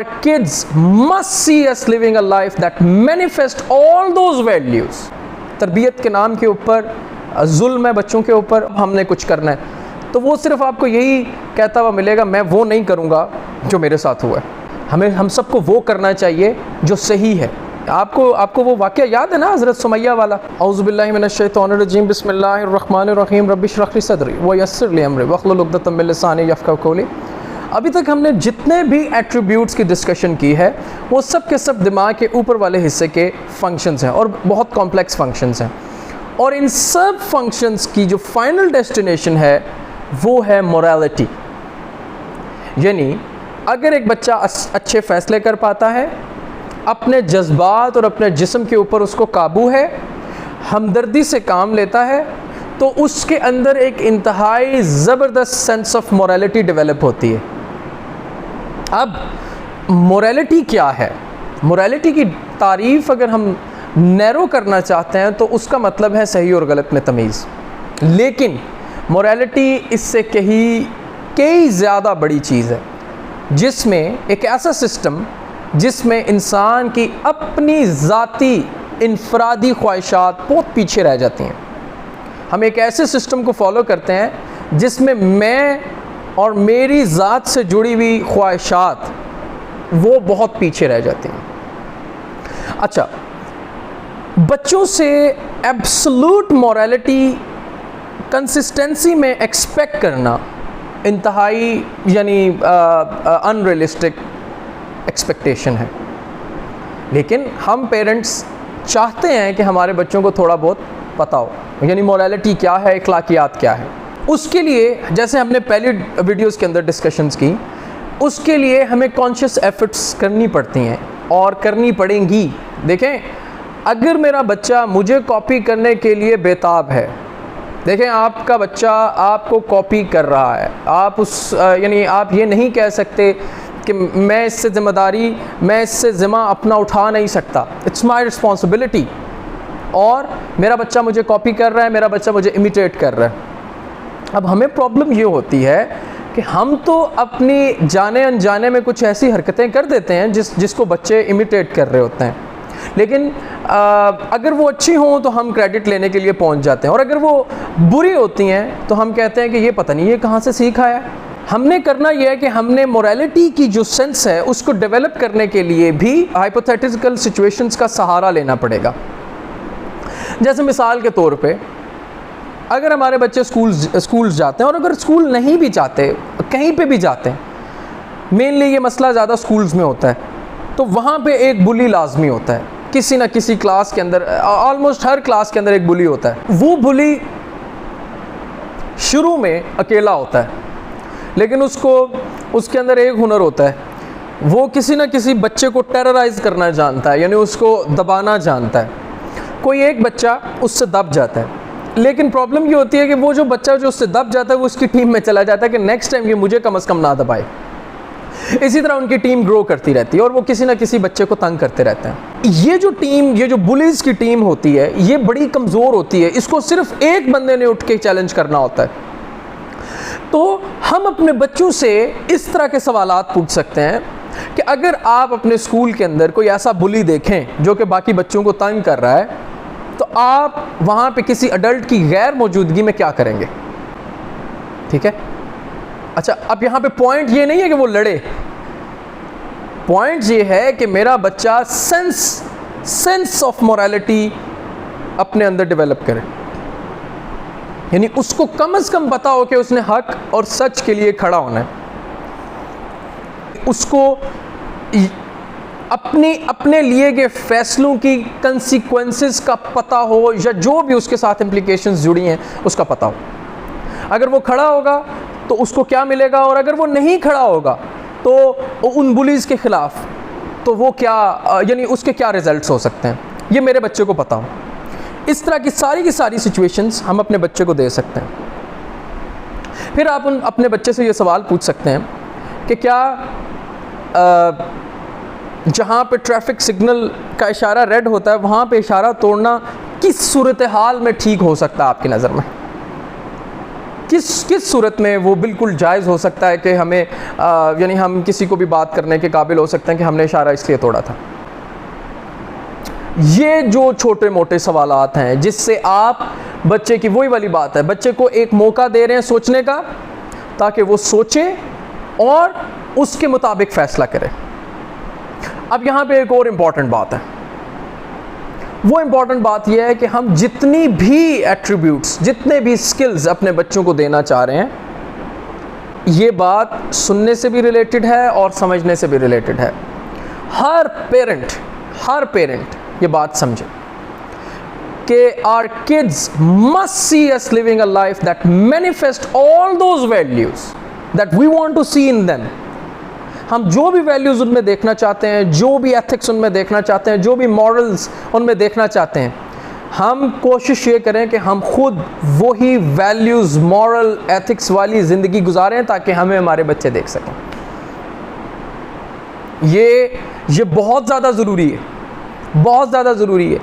Kids must see us living a life that manifest all those values. तरबियत के नाम के ऊपर जुल्म है बच्चों के ऊपर, हमने कुछ करना है तो वो सिर्फ आपको यही कहता हुआ मिलेगा, मैं वो नहीं करूँगा जो मेरे साथ हुआ है। हम सबको वो करना चाहिए जो सही है। आपको वो वाक़या याद है ना, हज़रत सुमैया वाला। औज़ु बिल्लाहि मिनश शैतानिर रजीम, बिस्मिल्लाहिर रहमानिर रहीम, रब्बि इश्रह ली सदरी व यस्सिर ली अमरी वहलुल उक़दतम मिन लिसानी यफ़क़हू क़ौली। अभी तक हमने जितने भी एट्रीब्यूट्स की डिस्कशन की है वो सब के सब दिमाग के ऊपर वाले हिस्से के फंक्शंस हैं और बहुत कॉम्प्लेक्स फंक्शंस हैं, और इन सब फंक्शंस की जो फाइनल डेस्टिनेशन है वो है मोरालिटी। यानी अगर एक बच्चा अच्छे फ़ैसले कर पाता है, अपने जज्बात और अपने जिस्म के ऊपर उसको काबू है, हमदर्दी से काम लेता है, तो उसके अंदर एक इंतहाई ज़बरदस्त सेंस ऑफ मोरालिटी डेवलप होती है। अब मोरालिटी क्या है? मोरालिटी की तारीफ़ अगर हम नैरो करना चाहते हैं तो उसका मतलब है सही और गलत में तमीज़, लेकिन मोरालिटी इससे कई ज़्यादा बड़ी चीज़ है, जिसमें एक ऐसा सिस्टम जिसमें इंसान की अपनी ज़ाती इनफरादी ख्वाहिशात बहुत पीछे रह जाती हैं। हम एक ऐसे सिस्टम को फॉलो करते हैं जिसमें मैं और मेरी ज़ात से जुड़ी हुई ख्वाहिशात वो बहुत पीछे रह जाती हैं। अच्छा, बच्चों से एब्सोल्यूट मोरालिटी कंसिस्टेंसी में एक्सपेक्ट करना इंतहाई यानी अनरियलिस्टिक एक्सपेक्टेशन है, लेकिन हम पेरेंट्स चाहते हैं कि हमारे बच्चों को थोड़ा बहुत पता हो, यानी मोरालिटी क्या है, अखलाकियात क्या है। उसके लिए जैसे हमने पहले वीडियोस के अंदर डिस्कशंस की, उसके लिए हमें कॉन्शियस एफर्ट्स करनी पड़ती हैं और करनी पड़ेंगी। देखें, अगर मेरा बच्चा मुझे कॉपी करने के लिए बेताब है, देखें आपका बच्चा आपको कॉपी कर रहा है, आप यानी आप ये नहीं कह सकते कि मैं इससे ज़िम्मा अपना उठा नहीं सकता, इट्स माई रिस्पॉन्सिबिलिटी, और मेरा बच्चा मुझे कॉपी कर रहा है, मेरा बच्चा मुझे इमिटेट कर रहा है। अब हमें प्रॉब्लम ये होती है कि हम तो अपनी जाने अनजाने में कुछ ऐसी हरकतें कर देते हैं जिसको बच्चे इमिटेट कर रहे होते हैं, लेकिन अगर वो अच्छी हों तो हम क्रेडिट लेने के लिए पहुंच जाते हैं, और अगर वो बुरी होती हैं तो हम कहते हैं कि ये पता नहीं ये कहाँ से सीखा है। हमने करना यह है कि हमने मोरालिटी की जो सेंस है उसको डेवलप करने के लिए भी हाइपोथेटिकल सिचुएशंस का सहारा लेना पड़ेगा। जैसे मिसाल के तौर पे, अगर हमारे बच्चे स्कूल्स जाते हैं, और अगर स्कूल नहीं भी जाते, कहीं पे भी जाते हैं, मेनली ये मसला ज़्यादा स्कूल्स में होता है, तो वहाँ पे एक बुली लाजमी होता है। किसी ना किसी क्लास के अंदर, ऑलमोस्ट हर क्लास के अंदर एक बुली होता है। वो बुली शुरू में अकेला होता है, लेकिन उसके अंदर एक हुनर होता है, वो किसी ना किसी बच्चे को टेरराइज़ करना जानता है, यानी उसको दबाना जानता है। कोई एक बच्चा उससे दब जाता है, लेकिन प्रॉब्लम ये होती है कि वो जो बच्चा जो उससे दब जाता है वो उसकी टीम में चला जाता है कि नेक्स्ट टाइम ये मुझे कम से कम ना दबाए। इसी तरह उनकी टीम ग्रो करती रहती है और वो किसी ना किसी बच्चे को तंग करते रहते हैं। ये जो बुलीज़ की टीम होती है ये बड़ी कमज़ोर होती है, इसको सिर्फ एक बंदे ने उठ के चैलेंज करना होता है। तो हम अपने बच्चों से इस तरह के सवालात पूछ सकते हैं कि अगर आप अपने स्कूल के अंदर कोई ऐसा बुली देखें जो कि बाकी बच्चों को तंग कर रहा है, तो आप वहाँ पे किसी अडल्ट की गैर मौजूदगी में क्या करेंगे? ठीक है। अच्छा, अब यहाँ पे पॉइंट ये नहीं है कि वो लड़े, पॉइंट ये है कि मेरा बच्चा सेंस ऑफ मोरालिटी अपने अंदर डेवलप करे, यानी उसको कम से कम पता हो कि उसने हक और सच के लिए खड़ा होना है, उसको अपने लिए के फैसलों की कंसिक्वेंसेस का पता हो, या जो भी उसके साथ इम्प्लिकेशंस जुड़ी हैं उसका पता हो। अगर वो खड़ा होगा तो उसको क्या मिलेगा, और अगर वो नहीं खड़ा होगा तो उन बुलीज़ के ख़िलाफ़ तो वो क्या, यानी उसके क्या रिज़ल्ट्स हो सकते हैं, ये मेरे बच्चे को पता हो। इस तरह की सारी सिचुएशंस हम अपने बच्चे को दे सकते हैं। फिर आप अपने बच्चे से ये सवाल पूछ सकते हैं कि क्या जहाँ पे ट्रैफिक सिग्नल का इशारा रेड होता है वहाँ पे इशारा तोड़ना किस सूरत हाल में ठीक हो सकता है आपकी नज़र में? किस सूरत में वो बिल्कुल जायज़ हो सकता है कि हमें यानी हम किसी को भी बात करने के काबिल हो सकते हैं कि हमने इशारा इसलिए तोड़ा था। ये जो छोटे मोटे सवालात हैं जिससे आप बच्चे की, वही वाली बात है, बच्चे को एक मौका दे रहे हैं सोचने का ताकि वो सोचे और उसके मुताबिक फ़ैसला करे। अब यहाँ पे एक और इम्पॉर्टेंट बात है, वो इम्पॉर्टेंट बात यह है कि हम जितनी भी एट्रीब्यूट्स, जितने भी स्किल्स अपने बच्चों को देना चाह रहे हैं, ये बात सुनने से भी रिलेटेड है और समझने से भी रिलेटेड है। हर पेरेंट ये बात समझे कि our kids must see us living a life that manifest all those values that we want to see in them. हम जो भी वैल्यूज़ उनमें देखना चाहते हैं, जो भी एथिक्स उनमें देखना चाहते हैं, जो भी मॉरल्स उनमें देखना चाहते हैं, हम कोशिश ये करें कि हम खुद वही वैल्यूज़, मॉरल, एथिक्स वाली ज़िंदगी गुजारें ताकि हमें हमारे बच्चे देख सकें। ये बहुत ज़्यादा ज़रूरी है, बहुत ज़्यादा ज़रूरी है।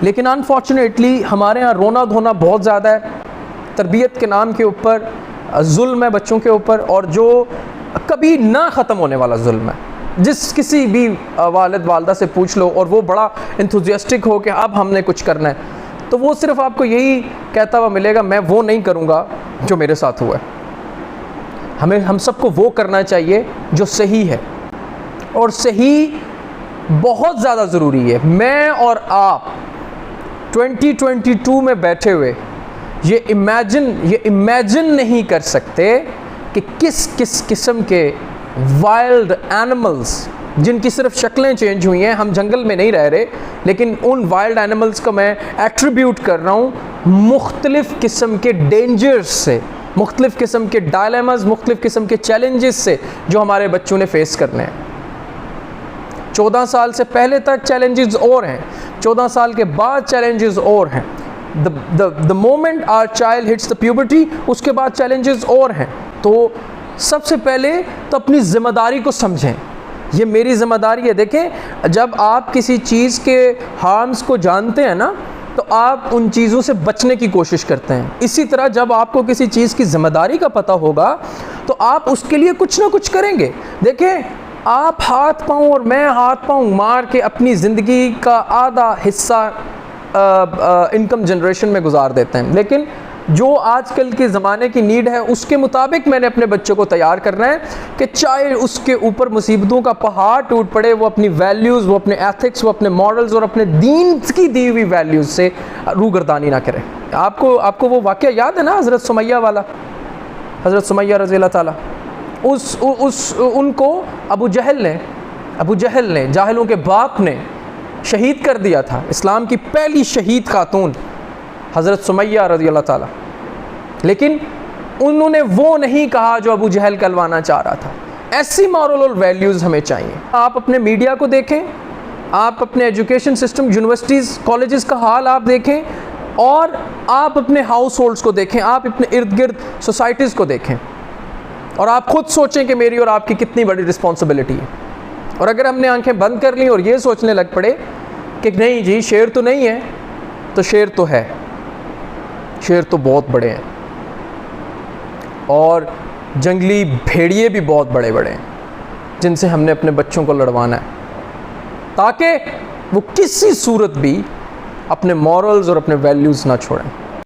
लेकिन अनफॉर्चुनेटली हमारे यहाँ रोना धोना बहुत ज़्यादा है, तरबियत के नाम के ऊपर जुल्म है बच्चों के ऊपर, और जो कभी ना ख़त्म होने वाला जुल्म है। जिस किसी भी वालिद वालदा से पूछ लो और वो बड़ा इंथुजियास्टिक हो कि अब हमने कुछ करना है, तो वो सिर्फ आपको यही कहता हुआ मिलेगा, मैं वो नहीं करूँगा जो मेरे साथ हुआ है। हम सबको वो करना चाहिए जो सही है, और सही बहुत ज़्यादा ज़रूरी है। मैं और आप 2022 में बैठे हुए ये इमेजिन नहीं कर सकते कि किस किस्म के वाइल्ड एनिमल्स, जिनकी सिर्फ शक्लें चेंज हुई हैं, हम जंगल में नहीं रह रहे, लेकिन उन वाइल्ड एनिमल्स को मैं एट्रीब्यूट कर रहा हूँ मुख्तलिफ़ किस्म के डेंजर्स से, मुख्तलिफ़ किस्म के डायलेमास, मुख्तलिफ़ किस्म के चैलेंजेस से जो हमारे बच्चों ने फेस करने हैं। 14 साल से पहले तक चैलेंजेस और हैं, 14 साल के बाद चैलेंजेस और हैं। The moment our child hits the puberty, उसके बाद चैलेंजेस और हैं। तो सबसे पहले तो अपनी ज़िम्मेदारी को समझें, ये मेरी ज़िम्मेदारी है। देखें, जब आप किसी चीज़ के हार्म्स को जानते हैं ना, तो आप उन चीज़ों से बचने की कोशिश करते हैं। इसी तरह जब आपको किसी चीज़ की ज़िम्मेदारी का पता होगा तो आप उसके लिए कुछ ना कुछ करेंगे। देखें, आप हाथ पाँव और मैं हाथ पाँव मार के अपनी ज़िंदगी का आधा हिस्सा इनकम जनरेशन में गुजार देते हैं, लेकिन जो आजकल के ज़माने की नीड है उसके मुताबिक मैंने अपने बच्चों को तैयार करना है कि चाहे उसके ऊपर मुसीबतों का पहाड़ टूट पड़े, वो अपनी वैल्यूज़, वो अपने एथिक्स, वो अपने मॉरल्स और अपने दीन की दी हुई वैल्यूज़ से रूगर्दानी ना करें। आपको वो वाक़या याद है ना, हज़रत सुमैया वाला, हज़रत सुमैया रज़ी अल्लाह ताला, उनको अबू जहल ने जाहिलों के बाप ने शहीद कर दिया था। इस्लाम की पहली शहीद खातून हज़रत सुमैया रज़ी अल्लाह ताला, लेकिन उन्होंने वो नहीं कहा जो अबू जहल कहलवाना चाह रहा था। ऐसी मॉरल और वैल्यूज़ हमें चाहिए। आप अपने मीडिया को देखें, आप अपने एजुकेशन सिस्टम, यूनिवर्सिटीज़, कॉलेजेस का हाल आप देखें, और आप अपने हाउस होल्ड्स को देखें, आप अपने इर्द गिर्द सोसाइटीज़ को देखें, और आप ख़ुद सोचें कि मेरी और आपकी कितनी बड़ी रिस्पॉन्सिबिलिटी है। और अगर हमने आंखें बंद कर लीं और ये सोचने लग पड़े कि नहीं जी शेर तो नहीं है, तो शेर तो है, शेर तो बहुत बड़े हैं, और जंगली भेड़िए भी बहुत बड़े बड़े हैं, जिनसे हमने अपने बच्चों को लड़वाना है, ताकि वो किसी सूरत भी अपने मॉरल्स और अपने वैल्यूज़ ना छोड़ें।